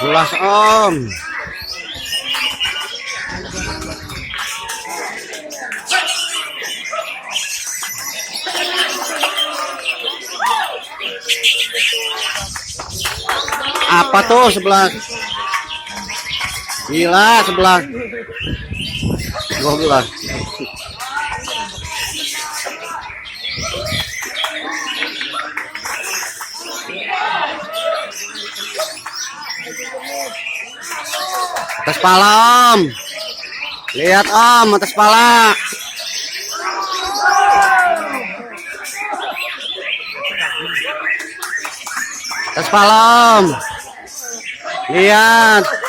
Belas om. Apa tuh sebelah? Gila sebelah 12. Atas pala om. Lihat om, atas pala. Atas pala om. Lihat.